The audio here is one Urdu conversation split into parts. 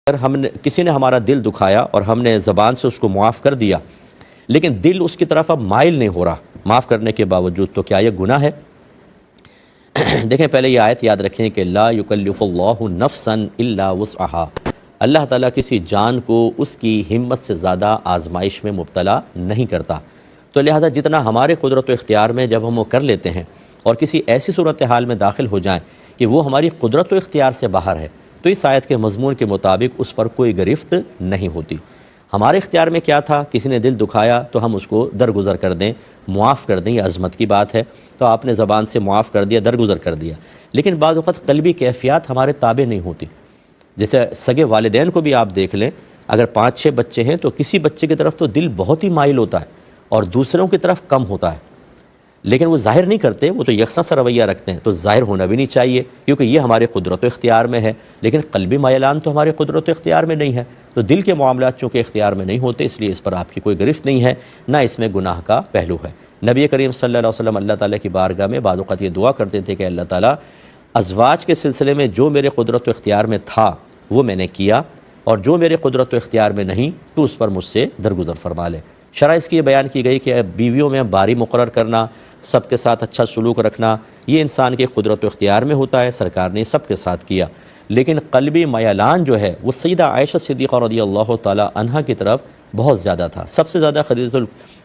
اگر کسی نے ہمارا دل دکھایا اور ہم نے زبان سے اس کو معاف کر دیا لیکن دل اس کی طرف اب مائل نہیں ہو رہا معاف کرنے کے باوجود، تو کیا یہ گناہ ہے؟ دیکھیں پہلے یہ آیت یاد رکھیں کہ لا یکلف اللہ نفسا الا وسعها، اللہ تعالیٰ کسی جان کو اس کی ہمت سے زیادہ آزمائش میں مبتلا نہیں کرتا، تو لہذا جتنا ہمارے قدرت و اختیار میں جب ہم وہ کر لیتے ہیں اور کسی ایسی صورتحال میں داخل ہو جائیں کہ وہ ہماری قدرت و اختیار سے باہر ہے، تو اس آیت کے مضمون کے مطابق اس پر کوئی گرفت نہیں ہوتی۔ ہمارے اختیار میں کیا تھا؟ کسی نے دل دکھایا تو ہم اس کو درگزر کر دیں، معاف کر دیں، یہ عظمت کی بات ہے، تو آپ نے زبان سے معاف کر دیا، درگزر کر دیا، لیکن بعض وقت قلبی کیفیات ہمارے تابع نہیں ہوتی۔ جیسے سگے والدین کو بھی آپ دیکھ لیں، اگر 5-6 بچے ہیں تو کسی بچے کی طرف تو دل بہت ہی مائل ہوتا ہے اور دوسروں کی طرف کم ہوتا ہے، لیکن وہ ظاہر نہیں کرتے، وہ تو یکساں سا رویہ رکھتے ہیں، تو ظاہر ہونا بھی نہیں چاہیے کیونکہ یہ ہمارے قدرت و اختیار میں ہے، لیکن قلبی مائلان تو ہمارے قدرت و اختیار میں نہیں ہے، تو دل کے معاملات چونکہ اختیار میں نہیں ہوتے، اس لیے اس پر آپ کی کوئی گرفت نہیں ہے، نہ اس میں گناہ کا پہلو ہے۔ نبی کریم صلی اللہ علیہ وسلم اللہ تعالیٰ کی بارگاہ میں بعض اوقات یہ دعا کرتے تھے کہ اللہ تعالیٰ ازواج کے سلسلے میں جو میرے قدرت و اختیار میں تھا وہ میں نے کیا، اور جو میرے قدرت و اختیار میں نہیں تو اس پر مجھ سے درگزر فرما لے۔ شرح اس کی یہ بیان کی گئی کہ بیویوں میں باری مقرر کرنا، سب کے ساتھ اچھا سلوک رکھنا، یہ انسان کے قدرت و اختیار میں ہوتا ہے، سرکار نے سب کے ساتھ کیا، لیکن قلبی میلان جو ہے وہ سیدہ عائشہ صدیقہ رضی اللہ تعالی عنہا کی طرف بہت زیادہ تھا۔ سب سے زیادہ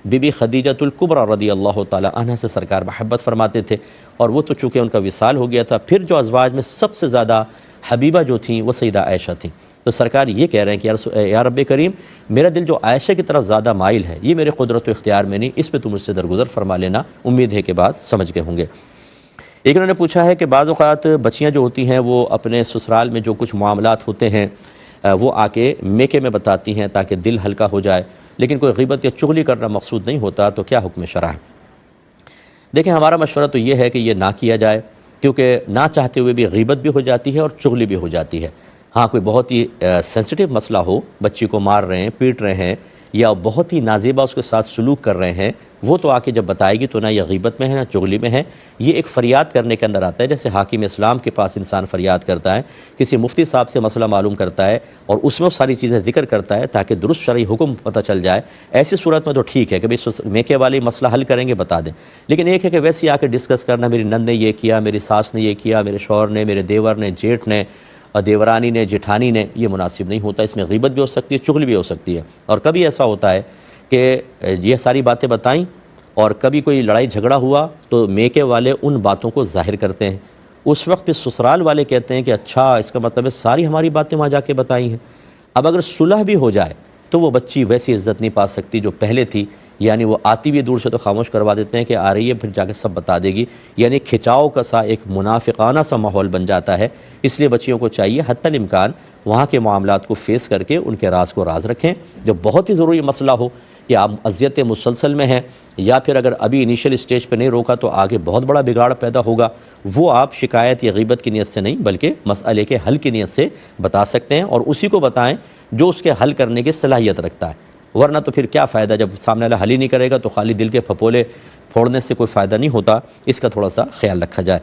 بی بی خدیجۃ الکبریٰ رضی اللہ تعالی عنہا سے سرکار محبت فرماتے تھے، اور وہ تو چونکہ ان کا وصال ہو گیا تھا، پھر جو ازواج میں سب سے زیادہ حبیبہ جو تھیں وہ سیدہ عائشہ تھیں، تو سرکار یہ کہہ رہے ہیں کہ یا رب کریم، میرا دل جو عائشہ کی طرف زیادہ مائل ہے، یہ میرے قدرت و اختیار میں نہیں، اس پہ تم مجھ سے درگزر فرما لینا۔ امید ہے کہ بات سمجھ گئے ہوں گے۔ ایک انہوں نے پوچھا ہے کہ بعض اوقات بچیاں جو ہوتی ہیں وہ اپنے سسرال میں جو کچھ معاملات ہوتے ہیں وہ آ کے میکے میں بتاتی ہیں تاکہ دل ہلکا ہو جائے، لیکن کوئی غیبت یا چغلی کرنا مقصود نہیں ہوتا، تو کیا حکم شرع ہے؟ دیکھیں ہمارا مشورہ تو یہ ہے کہ یہ نہ کیا جائے، کیونکہ نہ چاہتے ہوئے بھی غیبت بھی ہو جاتی ہے اور چغلی بھی ہو جاتی ہے۔ ہاں کوئی بہت ہی سینسٹیو مسئلہ ہو، بچی کو مار رہے ہیں، پیٹ رہے ہیں، یا بہت ہی نازیبا اس کے ساتھ سلوک کر رہے ہیں، وہ تو آ کے جب بتائے گی تو نہ یہ غیبت میں ہے نہ چغلی میں ہے، یہ ایک فریاد کرنے کے اندر آتا ہے، جیسے حاکم اسلام کے پاس انسان فریاد کرتا ہے، کسی مفتی صاحب سے مسئلہ معلوم کرتا ہے اور اس میں وہ ساری چیزیں ذکر کرتا ہے تاکہ درست شرعی حکم پتہ چل جائے، ایسی صورت میں تو ٹھیک ہے کہ میکے والی مسئلہ حل کریں گے بتا دیں، لیکن ایک ہے کہ ویسے ہی آ کے ڈسکس کرنا، میری نند نے یہ کیا، میری ساس نے یہ کیا، میرے شوہر نے، میرے دیور نے، جیٹھ نے، دیورانی نے، جٹھانی نے، یہ مناسب نہیں ہوتا، اس میں غیبت بھی ہو سکتی ہے، چغلی بھی ہو سکتی ہے، اور کبھی ایسا ہوتا ہے کہ یہ ساری باتیں بتائیں اور کبھی کوئی لڑائی جھگڑا ہوا تو میکے والے ان باتوں کو ظاہر کرتے ہیں، اس وقت پھر سسرال والے کہتے ہیں کہ اچھا اس کا مطلب ہے ساری ہماری باتیں وہاں جا کے بتائی ہیں۔ اب اگر صلح بھی ہو جائے تو وہ بچی ویسی عزت نہیں پا سکتی جو پہلے تھی، یعنی وہ آتی بھی دور سے تو خاموش کروا دیتے ہیں کہ آ رہی ہے پھر جا کے سب بتا دے گی، یعنی کھچاؤ کا سا ایک منافقانہ سا ماحول بن جاتا ہے۔ اس لیے بچیوں کو چاہیے حتی الامکان وہاں کے معاملات کو فیس کر کے ان کے راز کو راز رکھیں، جو بہت ہی ضروری مسئلہ ہو کہ آپ اذیت مسلسل میں ہیں، یا پھر اگر ابھی انیشیل اسٹیج پہ نہیں روکا تو آگے بہت بڑا بگاڑ پیدا ہوگا، وہ آپ شکایت یا غیبت کی نیت سے نہیں بلکہ مسئلے کے حل کی نیت سے بتا سکتے ہیں، اور اسی کو بتائیں جو اس کے حل کرنے کی صلاحیت رکھتا ہے، ورنہ تو پھر کیا فائدہ، جب سامنے والا حل ہی نہیں کرے گا تو خالی دل کے پھپولے پھوڑنے سے کوئی فائدہ نہیں ہوتا، اس کا تھوڑا سا خیال رکھا جائے۔